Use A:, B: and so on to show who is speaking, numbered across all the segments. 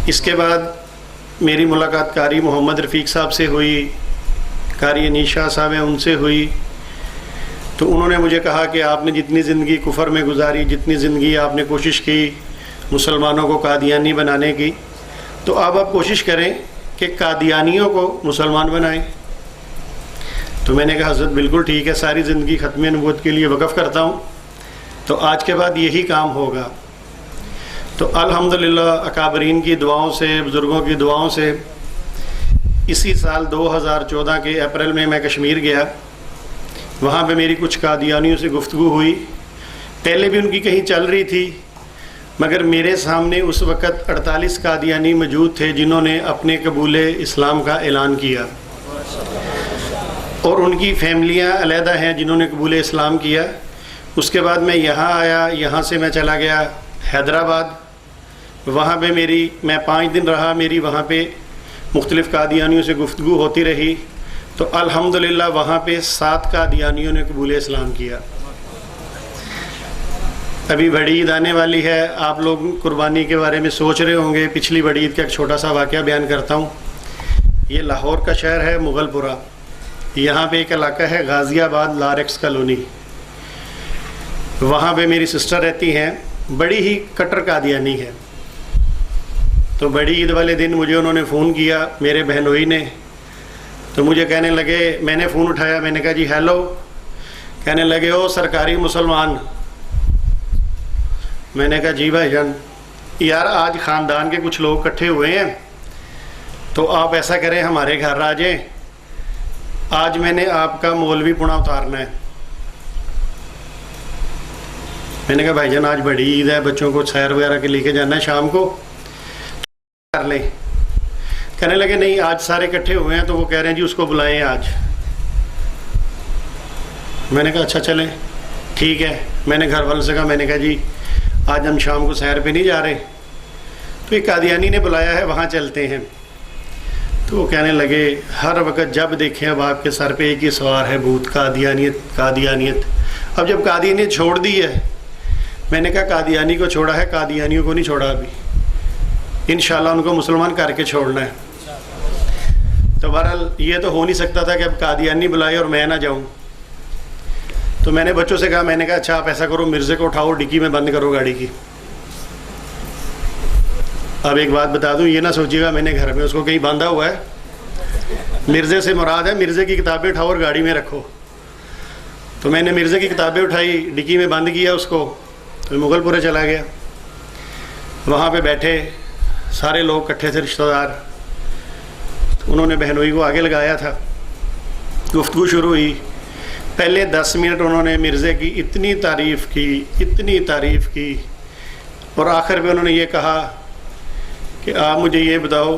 A: इसके बाद मेरी मुलाकात कारी मोहम्मद रफ़ीक साहब से हुई, कारी अनीशा साहब हैं उनसे हुई। तो उन्होंने मुझे कहा कि आपने जितनी ज़िंदगी कुफर में गुजारी, जितनी ज़िंदगी आपने कोशिश की मुसलमानों को कादियानी बनाने की, तो अब आप कोशिश करें कि कादियानियों को मुसलमान बनाएं। तो मैंने कहा हज़रत बिल्कुल ठीक है, सारी ज़िंदगी ख़त्म नबूवत के लिए वक़फ़ करता हूँ, तो आज के बाद यही काम होगा। तो अल्हम्दुलिल्लाह अकाबरीन की दुआओं से, बुज़ुर्गों की दुआओं से इसी साल 2014 के अप्रैल में मैं कश्मीर गया। वहाँ पे मेरी कुछ कादियानियों से गुफ्तगू हुई। पहले भी उनकी कहीं चल रही थी, मगर मेरे सामने उस वक़्त 48 कादियानी मौजूद थे जिन्होंने अपने कबूल इस्लाम का ऐलान किया, और उनकी फैमिलियाँ अलहदा हैं जिन्होंने कबूल इस्लाम किया। उसके बाद मैं यहाँ आया, यहाँ से मैं चला गया हैदराबाद। वहाँ पे मैं 5 दिन रहा। मेरी वहाँ पे मुख्तलिफ़ कादियानियों से गुफ्तगू होती रही। तो अल्हम्दुलिल्लाह वहाँ पे 7 कादियानियों ने कबूल इस्लाम किया। अभी बड़ी ईद आने वाली है, आप लोग कुर्बानी के बारे में सोच रहे होंगे। पिछली बड़ी ईद का एक छोटा सा वाक़या बयान करता हूँ। ये लाहौर का शहर है मुग़लपुरा, यहाँ पे एक इलाका है गाज़ियाबाद लारेक्स कॉलोनी, वहाँ पे मेरी सिस्टर रहती हैं, बड़ी ही कट्टर कादियानी है। तो बड़ी ईद वाले दिन मुझे उन्होंने फ़ोन किया, मेरे बहनोई ने। तो मुझे कहने लगे, मैंने फ़ोन उठाया, मैंने कहा जी हेलो। कहने लगे ओ सरकारी मुसलमान। मैंने कहा जी भाईजान, यार आज ख़ानदान के कुछ लोग इकट्ठे हुए हैं, तो आप ऐसा करें हमारे घर आ जाएं, आज मैंने आपका मौलवी पुणा उतारना है। मैंने कहा भाईजान आज बड़ी ईद है, बच्चों को सैर वगैरह के लेके जाना है शाम को, कर लें। कहने लगे नहीं आज सारे इकट्ठे हुए हैं, तो वो कह रहे हैं जी उसको बुलाएं आज। मैंने कहा अच्छा चलें ठीक है। मैंने घर वालों से कहा, मैंने कहा जी आज हम शाम को सैर पे नहीं जा रहे, तो एक कादियानी ने बुलाया है, वहाँ चलते हैं। तो वो कहने लगे हर वक्त जब देखें अब आपके सर पे एक ही सवार है भूत, कादियानियत कादियानियत। अब जब कादियानियत छोड़ दी है, मैंने कहा कादियानी को छोड़ा है, कादियानियों को नहीं छोड़ा अभी, इंशाल्लाह उनको मुसलमान करके छोड़ना है। तो बहरहाल ये तो हो नहीं सकता था कि अब कादियानी बुलाए और मैं ना जाऊं। तो मैंने बच्चों से कहा, मैंने कहा अच्छा आप ऐसा करो, मिर्ज़े को उठाओ, डिक्की में बंद करो गाड़ी की। अब एक बात बता दूं, ये ना सोचिएगा मैंने घर में उसको कहीं बांधा हुआ है। मिर्ज़े से मुराद है मिर्ज़े की किताबें उठाओ और गाड़ी में रखो। तो मैंने मिर्ज़े की किताबें उठाई, डिक्की में बंद किया उसको, तो मुग़लपुरा चला गया। वहाँ पे बैठे सारे लोग इकट्ठे थे, रिश्तेदार। उन्होंने बहनोई को आगे लगाया था, गुफ्तगू शुरू हुई। पहले 10 मिनट उन्होंने मिर्ज़े की इतनी तारीफ़ की, इतनी तारीफ़ की, और आखिर में उन्होंने ये कहा कि आप मुझे ये बताओ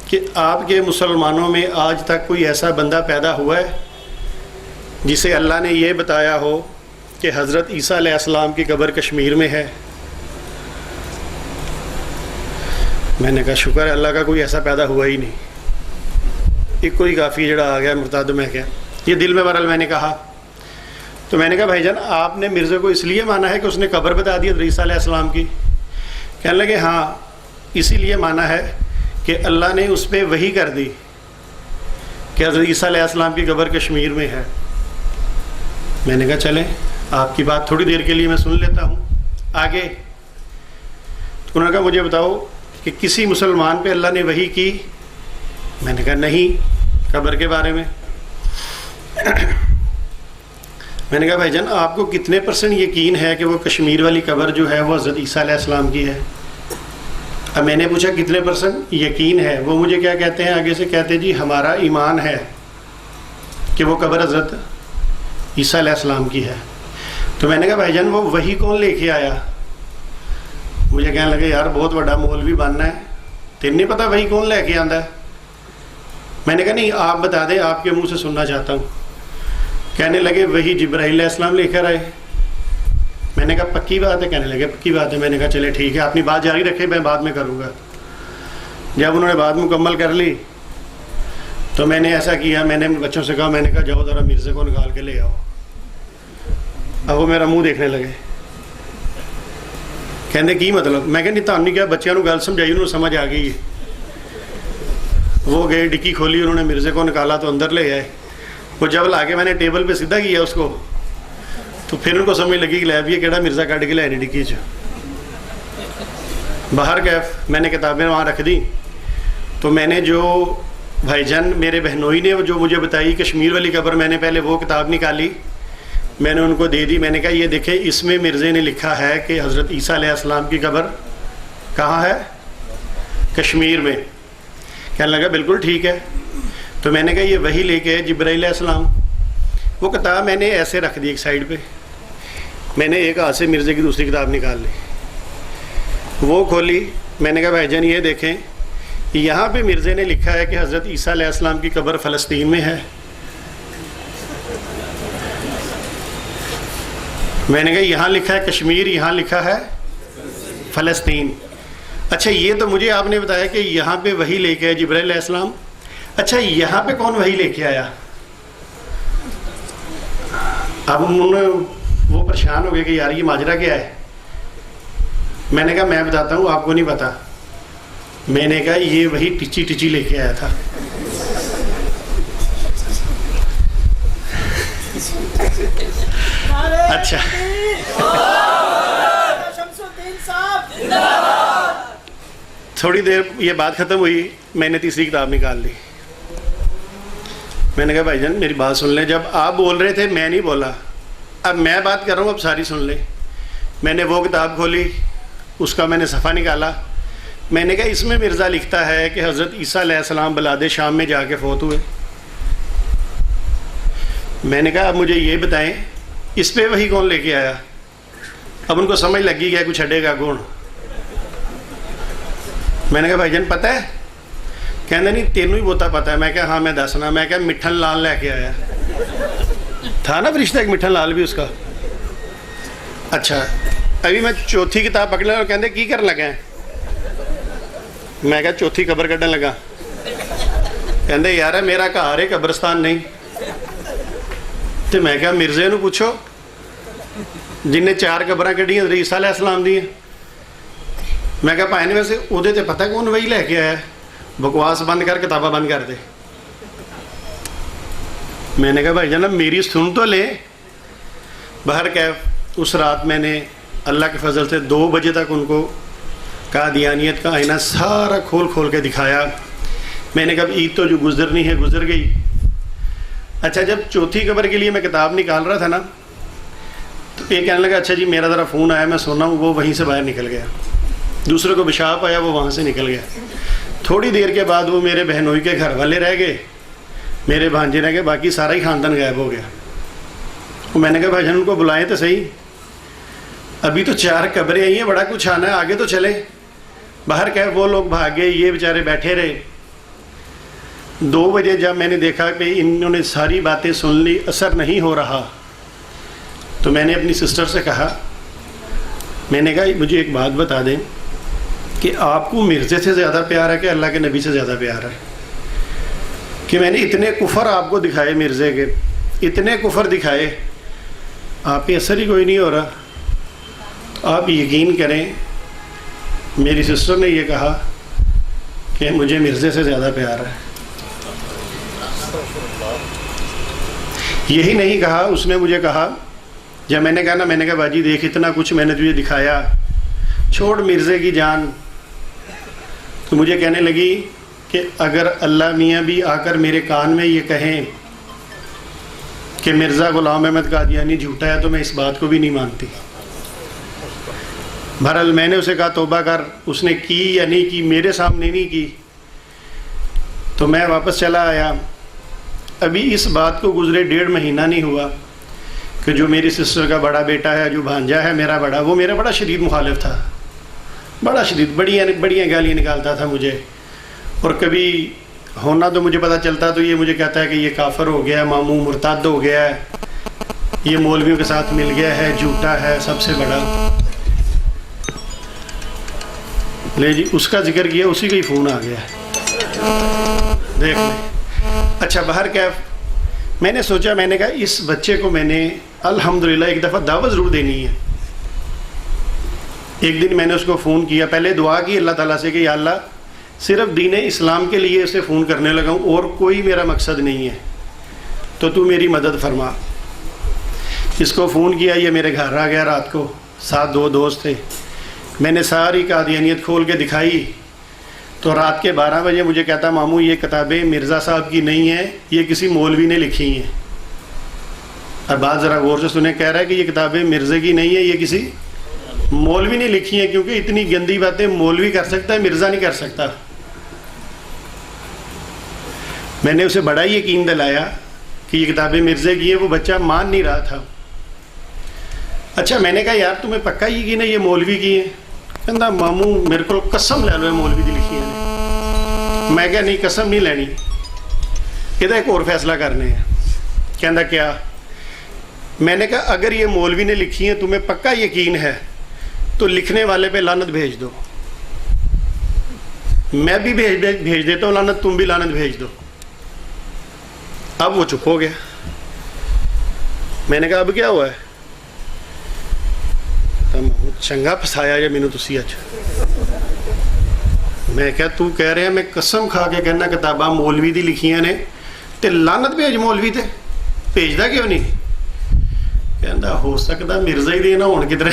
A: कि आपके मुसलमानों में आज तक कोई ऐसा बंदा पैदा हुआ है जिसे अल्लाह ने ये बताया हो कि हज़रत ईसा अलैहिस्सलाम की कब्र कश्मीर में है। मैंने कहा शुक्र है अल्लाह का कोई ऐसा पैदा हुआ ही नहीं, एक कोई काफ़ी जड़ा आ गया मुर्ताद में क्या, ये दिल में बहरहाल मैंने कहा। तो मैंने कहा भाईजान आपने मिर्ज़े को इसलिए माना है कि उसने कब्र बता दी हज़रत ईसा अलैहिस्सलाम की? कहने लगे हाँ इसीलिए माना है कि अल्लाह ने उस पर वही कर दी कि हज़रत ईसा अलैहिस्सलाम की कब्र कश्मीर में है। मैंने कहा चलें आपकी बात थोड़ी देर के लिए मैं सुन लेता हूँ आगे। तो उन्होंने कहा मुझे बताओ कि किसी मुसलमान पे अल्लाह ने वही की? मैंने कहा नहीं, कब्र के बारे में। मैंने कहा भाईजान आपको कितने % यकीन है कि वो कश्मीर वाली कब्र जो है वो हज़रत ईसा अलैहिस्सलाम की है? अब मैंने पूछा कितने % यकीन है? वो मुझे क्या कहते हैं, आगे से कहते हैं जी हमारा ईमान है कि वो कब्र हज़रत ईसा अलैहिस्सलाम की है। तो मैंने कहा भाईजान वो वही कौन लेके आया? मुझे कहने लगे यार बहुत बड़ा मौलवी बनना है, तेन नहीं पता वही कौन लेके आंदा है? मैंने कहा नहीं आप बता दें, आपके मुंह से सुनना चाहता हूँ। कहने लगे वही जिब्राईल अलैहिस्सलाम लेकर आए। मैंने कहा पक्की बात है? कहने लगे पक्की बात है। मैंने कहा चले ठीक है, अपनी बात जारी रखें, मैं बाद में करूँगा। जब उन्होंने बात मुकम्मल कर ली तो मैंने ऐसा किया, मैंने बच्चों से कहा, मैंने कहा जाओ ज़रा मिर्ज़े को निकाल के ले आओ। अब वो मेरा मुंह देखने लगे। कहते की मतलब? मैं कहा नहीं तुहानू नहीं कहा, बच्चों को गल समझाई, उन्होंने समझ आ गई है। वो गए, डिक्की खोली, उन्होंने मिर्ज़े को निकाला तो अंदर ले आए। वो जब ला के मैंने टेबल पे सीधा किया उसको, तो फिर उनको समझ लगी कि लैब ये केड़ा मिर्ज़ा कट के लाए नहीं डिक्की च। बाहर गए, मैंने किताबें वहाँ रख दी। तो मैंने जो भाईजान मेरे बहनोई ने जो मुझे बताई कश्मीर वाली कब्र, मैंने पहले वो किताब निकाली, मैंने उनको दे दी। मैंने कहा ये देखें, इसमें मिर्ज़े ने लिखा है कि हज़रत ईसा अलैहिस्सलाम की कब्र कहाँ है? कश्मीर में। कहने लगा बिल्कुल ठीक है। तो मैंने कहा ये वही लेके जिब्राइल अलैहिस्सलाम। वो किताब मैंने ऐसे रख दी एक साइड पे, मैंने एक हाथ से मिर्ज़े की दूसरी किताब निकाल ली, वो खोली। मैंने कहा भाईजान ये देखें, यहाँ पे मिर्ज़े ने लिखा है कि हज़रत ईसा अलैहिस्सलाम की कब्र फ़लस्तीन में है। मैंने कहा यहाँ लिखा है कश्मीर, यहाँ लिखा है फ़लस्तीन। अच्छा ये तो मुझे आपने बताया कि यहाँ पे वही लेके आए जिब्राइल अलैहिस्सलाम। अच्छा यहाँ पे कौन वही लेके आया? अब उन्होंने वो परेशान हो गए कि यार ये माजरा क्या है। मैंने कहा मैं बताता हूँ, आपको नहीं पता। मैंने कहा ये वही टिची टिची लेके आया था। अच्छा थोड़ी देर ये बात ख़त्म हुई, मैंने तीसरी किताब निकाल ली। मैंने कहा भाईजान मेरी बात सुन लें, जब आप बोल रहे थे मैं नहीं बोला, अब मैं बात कर रहा हूँ, अब सारी सुन लें। मैंने वो किताब खोली, उसका मैंने सफ़ा निकाला। मैंने कहा इसमें मिर्ज़ा लिखता है कि हज़रत ईसा अलैहिस्सलाम बलादे शाम में जाके फ़ौत हुए। मैंने कहा अब मुझे ये बताएं इस पे वही कौन लेके आया? अब उनको समझ लगी गया कुछ हटेगा कौन। मैंने कहा भाईजान पता है? कहने नहीं तेनू ही बोता पता है। मैं क्या हाँ मैं दसना। मैं क्या मिठन लाल लेके आया था ना, रिश्ता एक मिठन लाल भी उसका। अच्छा अभी मैं चौथी किताब पकड़ लिया और कहते की कर लगा है? मैं क्या चौथी कब्र कड्डन लगा। कहते यार मेरा घर है कब्रस्तान नहीं। तो मैं क्या मिर्ज़े नूं पूछो जिन्हें 4 कब्रां कड्डियां हज़रत ईसा अलैहिस्सलाम दी। मैं क्या भाई ने वैसे उहदे ते पता कौन वही लैके आया? बकवास बंद कर, किताबा बंद कर दे। मैंने कहा भाई जान मेरी सुन तो ले। बाहर कैफ उस रात मैंने अल्लाह के फजल से 2 बजे तक उनको कादियानियत का आईना सारा खोल खोल के दिखाया। मैंने कहा ईद तो जो गुजरनी है गुजर गई। अच्छा जब चौथी कब्र के लिए मैं किताब निकाल रहा था ना, तो ये कहने लगा अच्छा जी मेरा ज़रा फ़ोन आया, मैं सोना हूँ। वो वहीं से बाहर निकल गया। दूसरे को पेशाब आया, वो वहाँ से निकल गया। थोड़ी देर के बाद वो मेरे बहनोई के घर वाले रह गए, मेरे भांजे रह गए, बाकी सारा ही ख़ानदान गायब हो गया। तो मैंने कहा भाईजान उनको बुलाएं तो सही, अभी तो 4 कब्रें आई हैं, बड़ा कुछ आना है, आगे तो चले। बाहर क्या वो लोग भाग गए, ये बेचारे बैठे रहे। 2 बजे जब मैंने देखा कि इन्होंने सारी बातें सुन ली, असर नहीं हो रहा, तो मैंने अपनी सिस्टर से कहा, मैंने कहा मुझे एक बात बता दें कि आपको मिर्ज़े से ज़्यादा प्यार है कि अल्लाह के नबी से ज़्यादा प्यार है? कि मैंने इतने कुफर आपको दिखाए, मिर्ज़े के इतने कुफर दिखाए, आप पे असर ही कोई नहीं हो रहा। आप यकीन करें मेरी सिस्टर ने ये कहा कि मुझे मिर्ज़े से ज़्यादा प्यार है। यही नहीं कहा, उसने मुझे कहा जब मैंने कहा ना, मैंने कहा बाजी देख इतना कुछ मैंने तुझे दिखाया, छोड़ मिर्ज़े की जान। तो मुझे कहने लगी कि अगर अल्लाह मियाँ भी आकर मेरे कान में ये कहें कि मिर्ज़ा ग़ुलाम अहमद कादियानी झूठा है, तो मैं इस बात को भी नहीं मानती। बहरहाल मैंने उसे कहा तौबा कर। उसने की या नहीं की, मेरे सामने नहीं की। तो मैं वापस चला आया। अभी इस बात को गुज़रे 1.5 महीना नहीं हुआ कि जो मेरी सिस्टर का बड़ा बेटा है, जो भांजा है मेरा बड़ा, वो मेरा बड़ा शदीद मुखालिफ था, बड़ा शदीद, बढ़िया गालियाँ निकालता था मुझे। और कभी होना तो मुझे पता चलता तो ये मुझे कहता है कि ये काफर हो गया, मामू मुर्ताद हो गया है, ये मौलवियों के साथ मिल गया है, झूठा है, सबसे बड़ा। ले जी उसका जिक्र किया, उसी का ही फ़ोन आ गया, देख ले। अच्छा बाहर क्या, मैंने सोचा, मैंने कहा इस बच्चे को मैंने अल्हम्दुलिल्लाह एक दफ़ा दावत ज़रूर देनी है। एक दिन मैंने उसको फ़ोन किया, पहले दुआ की अल्लाह ताला से कि या अल्लाह सिर्फ दीन इस्लाम के लिए उसे फ़ोन करने लगा हूँ और कोई मेरा मकसद नहीं है, तो तू मेरी मदद फरमा। इसको फ़ोन किया, ये मेरे घर आ गया रात को, साथ 2 दोस्त थे। मैंने सारी कादियानियत खोल के दिखाई तो रात के 12 बजे मुझे कहता, मामू ये किताबें मिर्ज़ा साहब की नहीं है, ये किसी मौलवी ने लिखी हैं। और बात ज़रा गौर से सुने, कह रहा है कि ये किताबें मिर्ज़े की नहीं है, ये किसी मौलवी ने लिखी हैं, क्योंकि इतनी गंदी बातें मौलवी कर सकता है, मिर्ज़ा नहीं कर सकता। मैंने उसे बड़ा ही यकीन दिलाया कि ये किताबें मिर्ज़े की है, वो बच्चा मान नहीं रहा था। अच्छा, मैंने कहा यार तुम्हें पक्का यकीन है ये मौलवी की है? कहता मामू मेरे को कसम ले लो मौलवी की लिखी है। मैं क्या नहीं कसम नहीं लेनी, कहता एक और फैसला करने हैं। कहता क्या? मैंने कहा अगर ये मौलवी ने लिखी है तुम्हें पक्का यकीन है तो लिखने वाले पे लानत भेज दो, मैं भी भेज देता हूँ लानत, तुम भी लानत भेज दो। अब वो चुप हो गया। मैंने कहा अब क्या हुआ है? चंगा फसाया या मैनू तुसी अज। मैं क्या तू कह रहे हैं मैं कसम खा के कहना किताबां मौलवी दी लिखियां ने ते लानत भेज मौलवी ते, भेजदा क्यों नहीं? कहता हो सकता मिर्जा ही देना होण किधरे।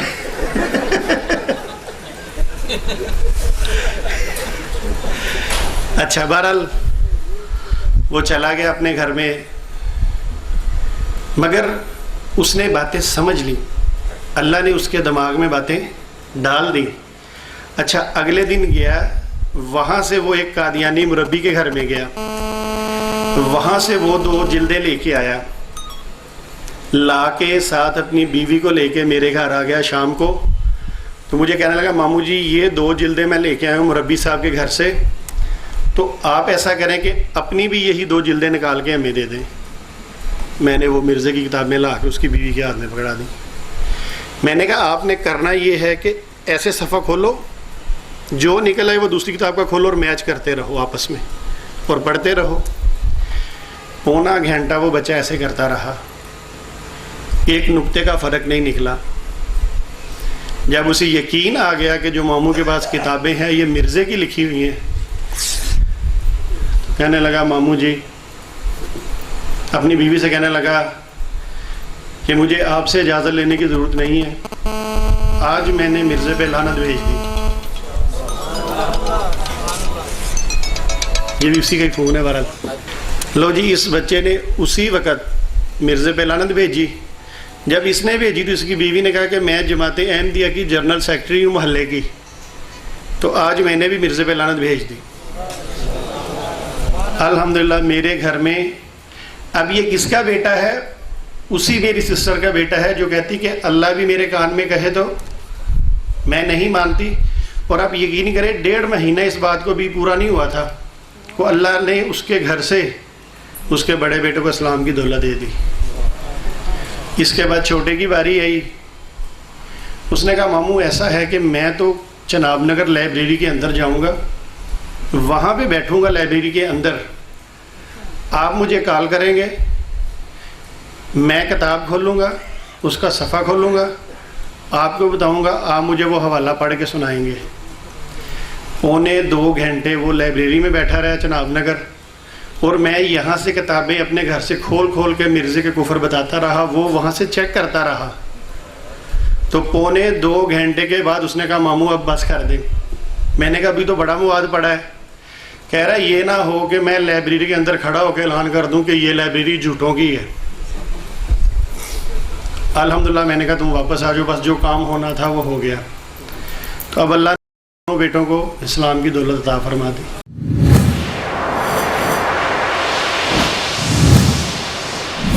A: अच्छा, बहरहाल वो चला गया अपने घर में, मगर उसने बातें समझ ली, अल्लाह ने उसके दिमाग में बातें डाल दी। अच्छा, अगले दिन गया, वहाँ से वो एक कादियानी मुरब्बी के घर में गया, वहाँ से वो 2 जिल्दें लेके आया, ला के साथ अपनी बीवी को लेके मेरे घर आ गया शाम को। तो मुझे कहने लगा मामू जी ये 2 जिल्दें मैं लेके आया हूँ मुरब्बी साहब के घर से, तो आप ऐसा करें कि अपनी भी यही 2 जिल्दें निकाल के हमें दे दें। मैंने वो मिर्ज़े की किताबें ला के उसकी बीवी के हाथ में पकड़ा दी। मैंने कहा आपने करना ये है कि ऐसे सफ़ा खोलो, जो निकल आए वो दूसरी किताब का खोलो और मैच करते रहो आपस में और पढ़ते रहो। पौना घंटा वो बच्चा ऐसे करता रहा, एक नुक्ते का फ़र्क नहीं निकला। जब उसे यकीन आ गया कि जो मामू के पास किताबें हैं ये मिर्ज़े की लिखी हुई हैं, तो कहने लगा मामू जी, अपनी बीवी से कहने लगा कि मुझे आपसे इजाज़त लेने की ज़रूरत नहीं है, आज मैंने मिर्ज़े पे लानत भेज दी। ये भी उसी का ही फ़ोन है। बहरहाल लो जी, इस बच्चे ने उसी वक़्त मिर्ज़े पे लानत भेजी। जब इसने भेजी तो इसकी बीवी ने कहा कि मैं जमाते अहमदिया की जनरल सेक्रेटरी हूँ मोहल्ले की, तो आज मैंने भी मिर्ज़े पे लानत भेज दी। अल्हम्दुलिल्लाह मेरे घर में अब ये किसका बेटा है? उसी मेरी सिस्टर का बेटा है जो कहती कि अल्लाह भी मेरे कान में कहे तो मैं नहीं मानती। और आप यकीन करें 1.5 महीना इस बात को भी पूरा नहीं हुआ था को अल्लाह ने उसके घर से उसके बड़े बेटे को इस्लाम की दौलत दे दी। इसके बाद छोटे की बारी आई। उसने कहा मामू ऐसा है कि मैं तो चनाब नगर लाइब्रेरी के अंदर जाऊंगा, वहाँ पे बैठूंगा लाइब्रेरी के अंदर, आप मुझे कॉल करेंगे, मैं किताब खोलूँगा, उसका सफ़ा खोलूँगा, आपको बताऊँगा, आप मुझे वो हवाला पढ़ के सुनाएंगे। 1.25 घंटे वो लाइब्रेरी में बैठा रहा चनाब नगर, और मैं यहाँ से किताबें अपने घर से खोल खोल के मिर्ज़े के कुफर बताता रहा, वो वहाँ से चेक करता रहा। तो 1.25 घंटे के बाद उसने कहा मामू अब बस कर दे। मैंने कहा अभी तो बड़ा मुवाद पड़ा है। कह रहा ये ना हो कि मैं लाइब्रेरी के अंदर खड़ा होकर ऐलान कर दूं कि ये लाइब्रेरी झूठों की है। अल्हम्दुलिल्लाह मैंने कहा तुम वापस आ जाओ, बस जो काम होना था वो हो गया। तो अब अल्लाह ने बेटों को इस्लाम की दौलत अता फरमा दी।